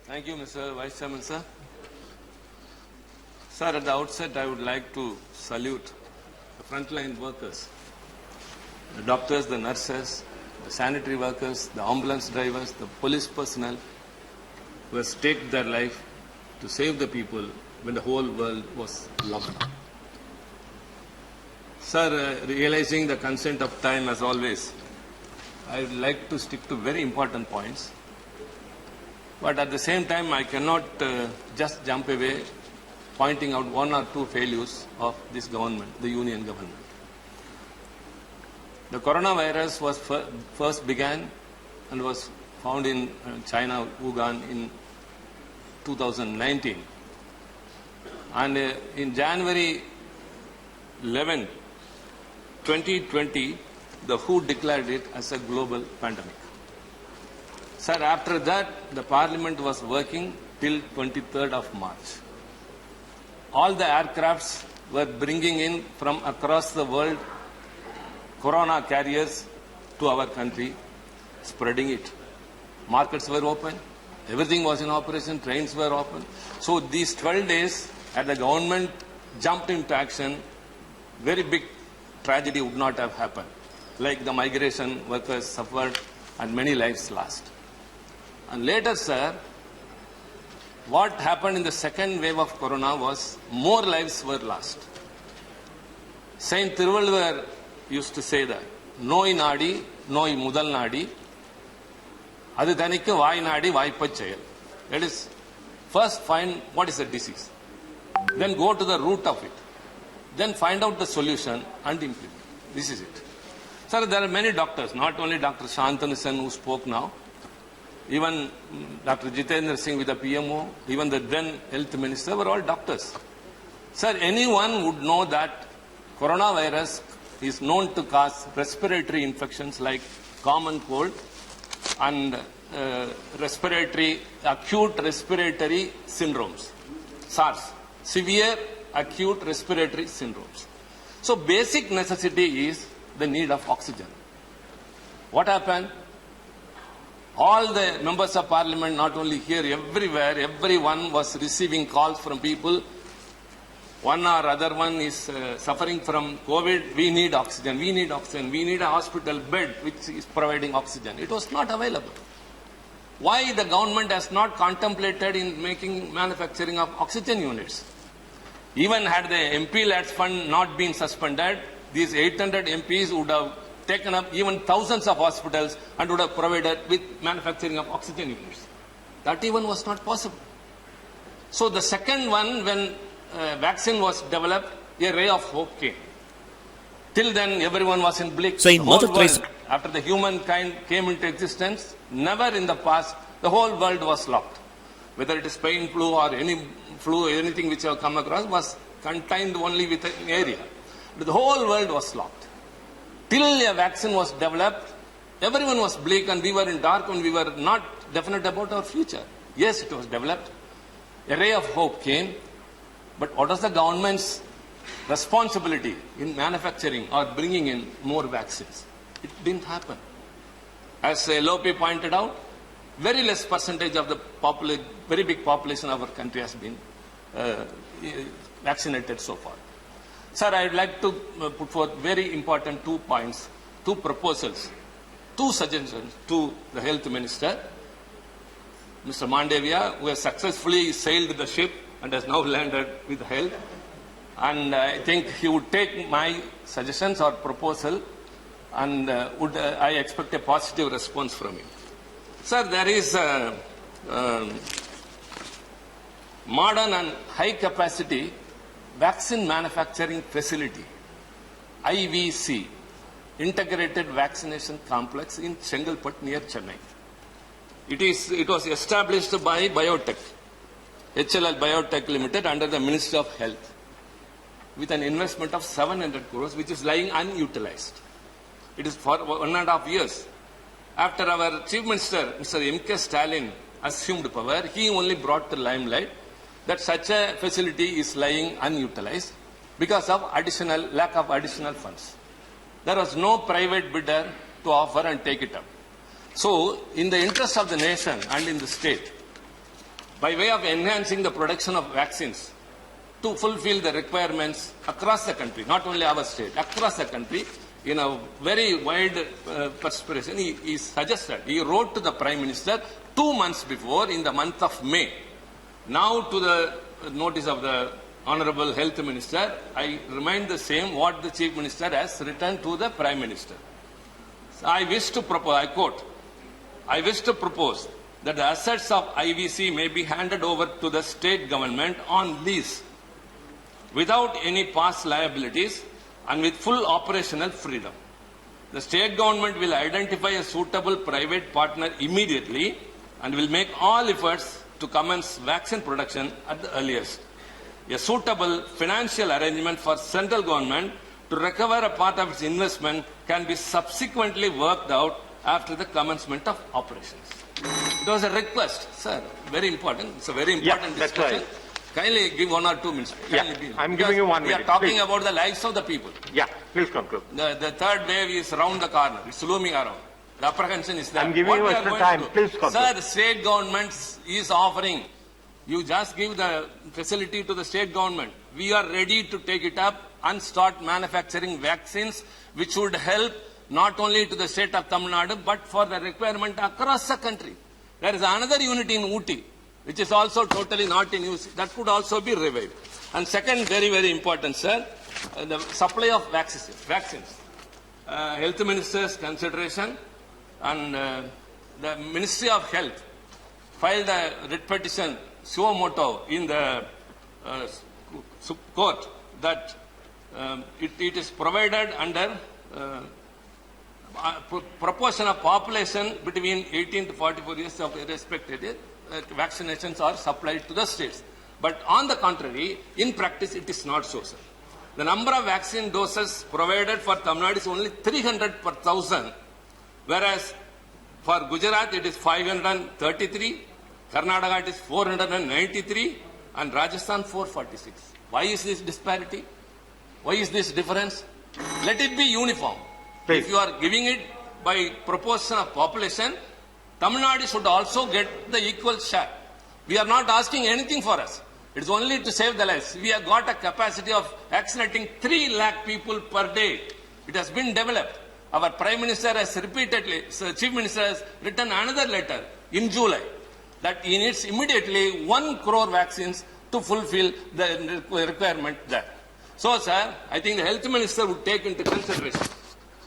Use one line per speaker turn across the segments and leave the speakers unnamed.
Thank you, Mr. Vice Chairman, sir. Sir, at the outset, I would like to salute the frontline workers, the doctors, the nurses, the sanitary workers, the ambulance drivers, the police personnel who have staked their life to save the people when the whole world was locked down. Sir, realizing the consent of time as always, I would like to stick to very important points. But at the same time, I cannot just jump away pointing out one or two failures of this government, the union government. The coronavirus was first began and was found in China, Wuhan, in 2019. And in January 11, 2020, the WHO declared it as a global pandemic. Sir, after that, the Parliament was working till 23rd of March. All the aircrafts were bringing in from across the world corona carriers to our country, spreading it. Markets were open, everything was in operation, trains were open. So these 12 days, had the government jumped into action, very big tragedy would not have happened. Like the migration workers suffered and many lives lost. And later, sir, what happened in the second wave of corona was more lives were lost. Saint Tiruvalluvar used to say that, Noi Nadi, Noi Mudal Nadi, Adu Thanikku Vai Nadi, Vaipach Cheyal. That is, first find what is the disease, then go to the root of it, then find out the solution and implement. This is it. Sir, there are many doctors, not only Dr. Shantanu who spoke now, even Dr. Jitendra Singh with the PMO, even the then health minister were all doctors. Sir, anyone would know that coronavirus is known to cause respiratory infections like common cold and acute respiratory syndromes, SARS, severe acute respiratory syndromes. So basic necessity is the need of oxygen. What happened? All the members of parliament, not only here, everywhere, everyone was receiving calls from people. One or other one is suffering from COVID. We need oxygen. We need oxygen. We need a hospital bed which is providing oxygen. It was not available. Why the government has not contemplated in making manufacturing of oxygen units? Even had the MP Lads Fund not been suspended, these 800 MPs would have taken up even thousands of hospitals and would have provided with manufacturing of oxygen units. That even was not possible. So the second one, when vaccine was developed, a ray of hope came. Till then, everyone was in bleak.
So in
The whole
Mother Teresa-
world, after the humankind came into existence, never in the past, the whole world was locked. Whether it is Spain flu or any flu, anything which have come across was contained only within an area. But the whole world was locked. Till a vaccine was developed, everyone was bleak and we were in dark and we were not definite about our future. Yes, it was developed. A ray of hope came. But what was the government's responsibility in manufacturing or bringing in more vaccines? It didn't happen. As LOP pointed out, very less percentage of the very big population of our country has been vaccinated so far. Sir, I would like to put forth very important 2 points, 2 proposals, 2 suggestions to the health minister, Mr. Mandavia, who has successfully sailed the ship and has now landed with health. And I think he would take my suggestions or proposal and I expect a positive response from him. Sir, there is a modern and high capacity vaccine manufacturing facility, IVC, Integrated Vaccination Complex in Chengalpet near Chennai. It was established by Biotech, HLL Biotech Limited under the Ministry of Health with an investment of 700 crores which is lying unutilized. It is for 1.5 years. After our Chief Minister, Mr. MK Stalin, assumed power, he only brought to limelight that such a facility is lying unutilized because of lack of additional funds. There was no private bidder to offer and take it up. So, in the interest of the nation and in the state, by way of enhancing the production of vaccines to fulfill the requirements across the country, not only our state, across the country, in a very wide perspiration, he suggested, he wrote to the Prime Minister 2 months before, in the month of May. Now, to the notice of the Honorable Health Minister, I remind the same what the Chief Minister has written to the Prime Minister. So I wish to propose, I quote, I wish to propose that the assets of IVC may be handed over to the state government on lease without any past liabilities and with full operational freedom. The state government will identify a suitable private partner immediately and will make all efforts to commence vaccine production at the earliest. A suitable financial arrangement for central government to recover a part of its investment can be subsequently worked out after the commencement of operations. It was a request, sir, very important. It's a very important discussion.
Right.
Kindly give 1 or 2 minutes.
I'm giving you 1 minute.
We are talking
please.
About the lives of the people.
Yeah, please conclude.
The third wave is around the corner. It's looming around. The apprehension is there.
I'm giving you extra time. Please conclude.
Sir, the state government is offering. You just give the facility to the state government. We are ready to take it up and start manufacturing vaccines, which would help not only to the state of Tamil Nadu, but for the requirement across the country. There is another unit in Ooty, which is also totally not in use. That could also be revived. And second, very, very important, sir, the supply of vaccines. Health Minister's consideration and the Ministry of Health filed a writ petition suo motu in the court that it is provided under proportion of population between 18 to 44 years of respected vaccinations are supplied to the states. But on the contrary, in practice, it is not so, sir. The number of vaccine doses provided for Tamil Nadu is only 300 per thousand, whereas for Gujarat it is 533, Karnataka it is 493, and Rajasthan 446. Why is this disparity? Why is this difference? Let it be uniform.
Please.
If you are giving it by proportion of population, Tamil Nadu should also get the equal share. We are not asking anything for us. It is only to save the lives. We have got a capacity of vaccinating 3 lakh people per day. It has been developed. Our Prime Minister has repeatedly, Chief Minister has written another letter in July that he needs immediately 1 crore vaccines to fulfill the requirement there. So, sir, I think the Health Minister would take into consideration.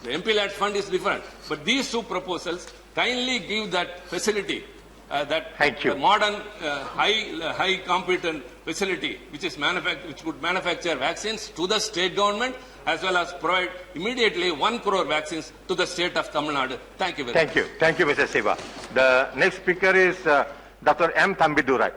The MP-led fund is different, but these 2 proposals kindly give that facility, that modern, high competent facility, which would manufacture vaccines to the state government, as well as provide immediately 1 crore vaccines to the state of Tamil Nadu. Thank you very much.
Thank you, Mr. Siva. The next speaker is Dr. M. Thambidurai.